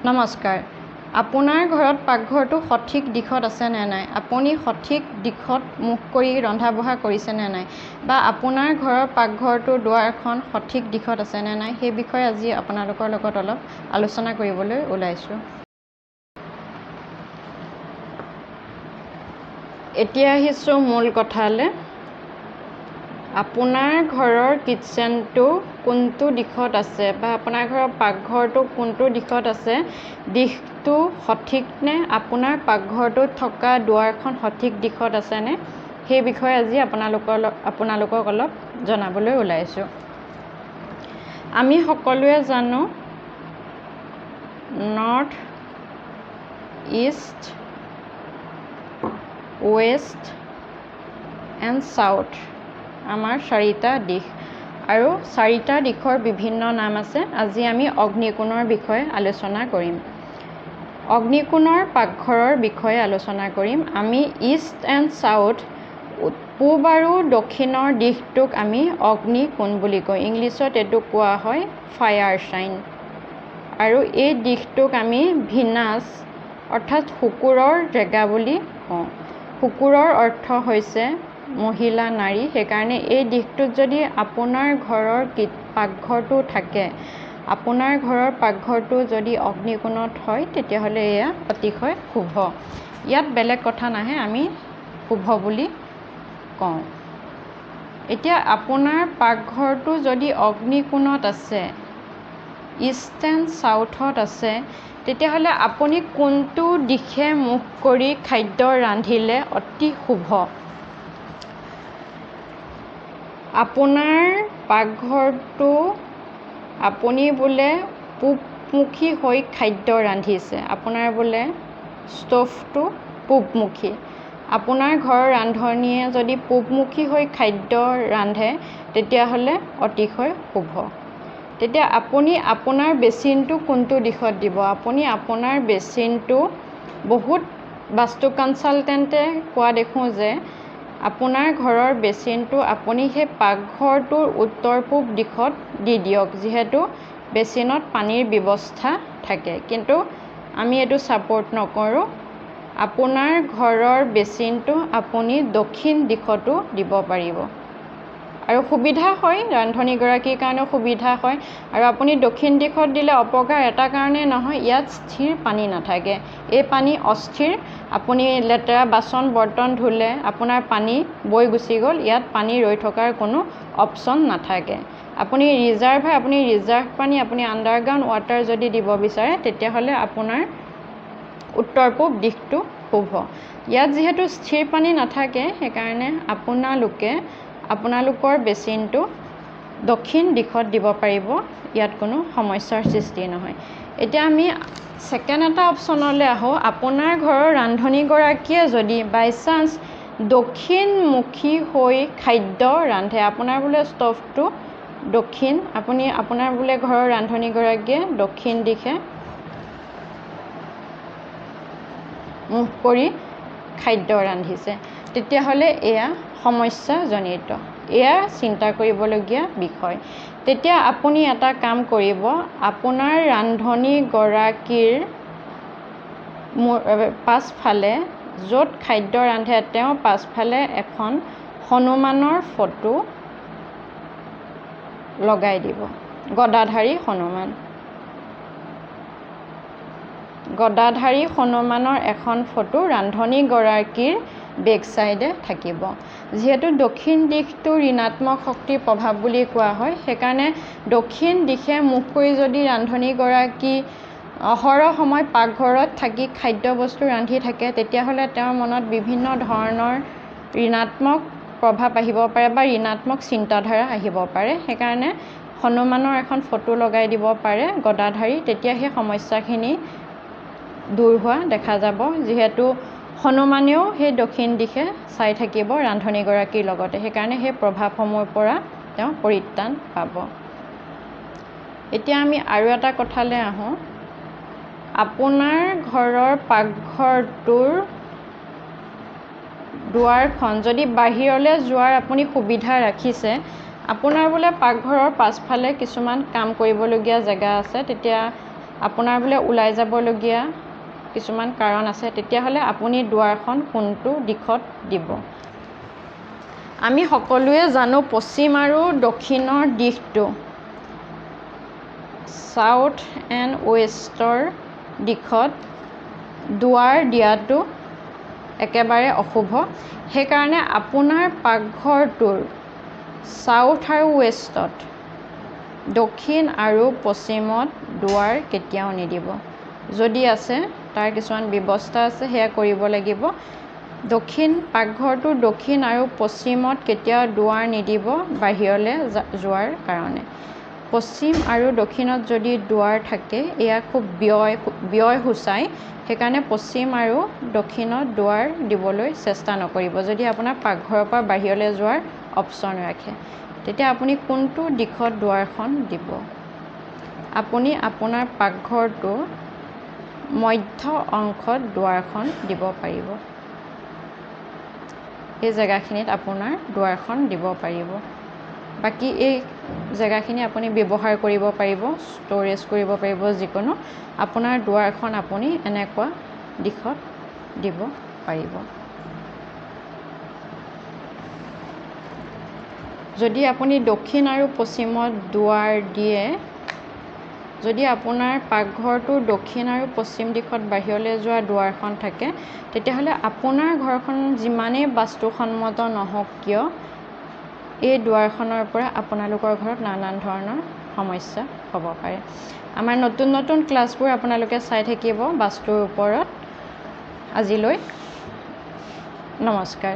নমস্কাৰ। আপোনাৰ ঘৰত পাকঘৰটো সঠিক দিশত আছে নে নাই? আপুনি সঠিক দিশত মুখ কৰি ৰন্ধা বঢ়া কৰিছে নে নাই? বা আপোনাৰ ঘৰৰ পাকঘৰটোৰ দুৱাৰখন সঠিক দিশত আছে নে নাই? সেই বিষয়ে আজি আপোনালোকৰ লগত অলপ আলোচনা কৰিবলৈ ওলাইছোঁ। এতিয়া আহিছোঁ মূল কথালৈ। আপোনাৰ ঘৰৰ কিটচেনটো কোনটো দিশত আছে বা আপোনাৰ ঘৰৰ পাকঘৰটো কোনটো দিশত আছে, দিশটো সঠিক নে? আপোনাৰ পাকঘৰটোত থকা দুৱাৰখন সঠিক দিশত আছেনে? সেই বিষয়ে আজি আপোনালোকক অলপ জনাবলৈ ওলাইছোঁ। আমি সকলোৱে জানো north, east, west and south আমাৰ চাৰিটা দিশ, আৰু চাৰিটা দিশৰ বিভিন্ন নাম আছে। আজি আমি অগ্নিকোণৰ বিষয়ে আলোচনা কৰিম। অগ্নিকোণৰ পাকঘৰৰ বিষয়ে আলোচনা কৰিম। আমি ইষ্ট এণ্ড চাউথ, পূব আৰু দক্ষিণৰ দিশটোক আমি অগ্নিকোণ বুলি কওঁ। ইংলিছত এইটো কোৱা হয় ফায়াৰ চাইন। আৰু এই দিশটোক আমি ভিনাছ অৰ্থাৎ শুকুৰৰ জেগা বুলি কওঁ। শুকুৰৰ অৰ্থ হৈছে মহিলা, নাৰী। সেইকাৰণে এই দিশটোত যদি আপোনাৰ ঘৰৰ পাকঘৰটো থাকে, আপোনাৰ ঘৰৰ পাকঘৰটো যদি অগ্নিকোণত হয়, তেতিয়াহ'লে এয়া অতিশয় শুভ। ইয়াত বেলেগ কথা নাহে, আমি শুভ বুলি কওঁ। এতিয়া আপোনাৰ পাকঘৰটো যদি অগ্নিকোণত আছে, ইষ্ট এণ্ড চাউথত আছে, তেতিয়াহ'লে আপুনি কোনটো দিশে মুখ কৰি খাদ্য ৰান্ধিলে অতি শুভ? আপোনাৰ পাকঘৰটো আপুনি বোলে পূবমুখী হৈ খাদ্য ৰান্ধিছে, আপোনাৰ বোলে ষ্ট'ভটো পূবমুখী, আপোনাৰ ঘৰৰ ৰান্ধনীয়ে যদি পূবমুখী হৈ খাদ্য ৰান্ধে, তেতিয়াহ'লে অতিশয় শুভ। তেতিয়া আপুনি আপোনাৰ বেচিনটো কোনটো দিশত দিব? আপুনি আপোনাৰ বেচিনটো, বহুত বাস্তু কনচালটেণ্টে কোৱা দেখোঁ যে আপোনাৰ ঘৰৰ বেচিনটো আপুনি সেই পাকঘৰটোৰ উত্তৰ পূব দিশত দি দিয়ক, যিহেতু বেচিনত পানীৰ ব্যৱস্থা থাকে। কিন্তু আমি এইটো ছাপোৰ্ট নকৰোঁ। আপোনাৰ ঘৰৰ বেচিনটো আপুনি দক্ষিণ দিশতো দিব পাৰিব, আৰু সুবিধা হয়, ৰান্ধনীগৰাকীৰ কাৰণেও সুবিধা হয়। আৰু আপুনি দক্ষিণ দিশত দিলে অপকাৰ এটা কাৰণেই নহয়, ইয়াত স্থিৰ পানী নাথাকে। এই পানী অস্থিৰ। আপুনি লেতেৰা বাচন বৰ্তন ধুলে আপোনাৰ পানী বৈ গুচি গ'ল, ইয়াত পানী ৰৈ থকাৰ কোনো অপশ্যন নাথাকে। আপুনি ৰিজাৰ্ভ পানী, আপুনি আণ্ডাৰগ্ৰাউণ্ড ৱাটাৰ যদি দিব বিচাৰে, তেতিয়াহ'লে আপোনাৰ উত্তৰ পূব দিশটো শুভ। ইয়াত যিহেতু স্থিৰ পানী নাথাকে, সেইকাৰণে আপোনালোকৰ বেচিনটো দক্ষিণ দিশত দিব পাৰিব, ইয়াত কোনো সমস্যাৰ সৃষ্টি নহয়। এতিয়া আমি ছেকেণ্ড এটা অপশ্যনলৈ আহোঁ। আপোনাৰ ঘৰৰ ৰান্ধনীগৰাকীয়ে যদি বাই চান্স দক্ষিণমুখী হৈ খাদ্য ৰান্ধে, আপোনাৰ বোলে ষ্ট'ভটো দক্ষিণ, আপোনাৰ বোলে ঘৰৰ ৰান্ধনীগৰাকীয়ে দক্ষিণ দিশে মুখ কৰি খাদ্য ৰান্ধিছে, তেতিয়াহ'লে এয়া সমস্যাজনিত। এয়া চিন্তা কৰিবলগীয়া বিষয়। তেতিয়া আপুনি এটা কাম কৰিব, আপোনাৰ ৰান্ধনীগৰাকীৰ পাছফালে, য'ত খাদ্য ৰান্ধে, তেওঁৰ পাছফালে এখন হনুমানৰ ফটো লগাই দিব। গদাধাৰী হনুমানৰ এখন ফটো ৰান্ধনীগৰাকীৰ বেক চাইডে থাকিব। যিহেতু দক্ষিণ দিশটো ঋণাত্মক শক্তিৰ প্ৰভাৱ বুলি কোৱা হয়, সেইকাৰণে দক্ষিণ দিশে মুখ কৰি যদি ৰান্ধনীগৰাকী অহৰহ সময় পাকঘৰত থাকি খাদ্যবস্তু ৰান্ধি থাকে, তেতিয়াহ'লে তেওঁৰ মনত বিভিন্ন ধৰণৰ ঋণাত্মক প্ৰভাৱ আহিব পাৰে বা ঋণাত্মক চিন্তাধাৰা আহিব পাৰে। সেইকাৰণে হনুমানৰ এখন ফটো লগাই দিব পাৰে গদাধাৰী, তেতিয়া সেই সমস্যাখিনি দূৰ হোৱা দেখা যাব। যিহেতু হনুমানেও সেই দক্ষিণ দিশে চাই থাকিব ৰান্ধনীগৰাকীৰ লগতে, সেইকাৰণে সেই প্ৰভাৱসমূহৰ পৰা তেওঁ পৰিত্ৰাণ পাব। এতিয়া আমি আৰু এটা কথালৈ আহোঁ। আপোনাৰ ঘৰৰ পাকঘৰটোৰ দুৱাৰখন যদি বাহিৰলৈ যোৱাৰ আপুনি সুবিধা ৰাখিছে, আপোনাৰ বোলে পাকঘৰৰ পাছফালে কিছুমান কাম কৰিবলগীয়া জেগা আছে, তেতিয়া আপোনাৰ বোলে ওলাই যাবলগীয়া কিছুমান কাৰণ আছে, তেতিয়াহ'লে আপুনি দুৱাৰখন কোনটো দিশত দিব? আমি সকলোৱে জানো পশ্চিম আৰু দক্ষিণৰ দিশটো ছাউথ এণ্ড ৱেষ্টৰ দিশত দুৱাৰ দিয়াটো একেবাৰে অশুভ। সেইকাৰণে আপোনাৰ পাকঘৰটোৰ ছাউথ আৰু ৱেষ্টত, দক্ষিণ আৰু পশ্চিমত দুৱাৰ কেতিয়াও নিদিব। যদি আছে তাৰ কিছুমান ব্যৱস্থা আছে, সেয়া কৰিব লাগিব। পাকঘৰটোৰ দক্ষিণ আৰু পশ্চিমত কেতিয়াও দুৱাৰ নিদিব বাহিৰলৈ যোৱাৰ কাৰণে। পশ্চিম আৰু দক্ষিণত যদি দুৱাৰ থাকে, এয়া খুব ব্যয় সূচায়। সেইকাৰণে পশ্চিম আৰু দক্ষিণত দুৱাৰ দিবলৈ চেষ্টা নকৰিব। যদি আপোনাৰ পাকঘৰৰ পৰা বাহিৰলৈ যোৱাৰ অপশ্যন ৰাখে, তেতিয়া আপুনি কোনটো দিশত দুৱাৰখন দিব? আপুনি আপোনাৰ পাকঘৰটোৰ মধ্য অংশত দুৱাৰখন দিব পাৰিব। এই জেগাখিনিত আপোনাৰ দুৱাৰখন দিব পাৰিব। বাকী এই জেগাখিনি আপুনি ব্যৱহাৰ কৰিব পাৰিব, ষ্ট'ৰেজ কৰিব পাৰিব যিকোনো। আপোনাৰ দুৱাৰখন আপুনি এনেকুৱা দিশত দিব পাৰিব। যদি আপুনি দক্ষিণ আৰু পশ্চিমত দুৱাৰ দিয়ে, যদি আপোনাৰ পাকঘৰটোৰ দক্ষিণ আৰু পশ্চিম দিশত বাহিৰলৈ যোৱা দুৱাৰখন থাকে, তেতিয়াহ'লে আপোনাৰ ঘৰখন যিমানেই বাস্তুসন্মত নহওক কিয়, এই দুৱাৰখনৰ পৰা আপোনালোকৰ ঘৰত নানান ধৰণৰ সমস্যা হ'ব পাৰে। আমাৰ নতুন নতুন ক্লাছবোৰ আপোনালোকে চাই থাকিব বাস্তুৰ ওপৰত। আজিলৈ নমস্কাৰ।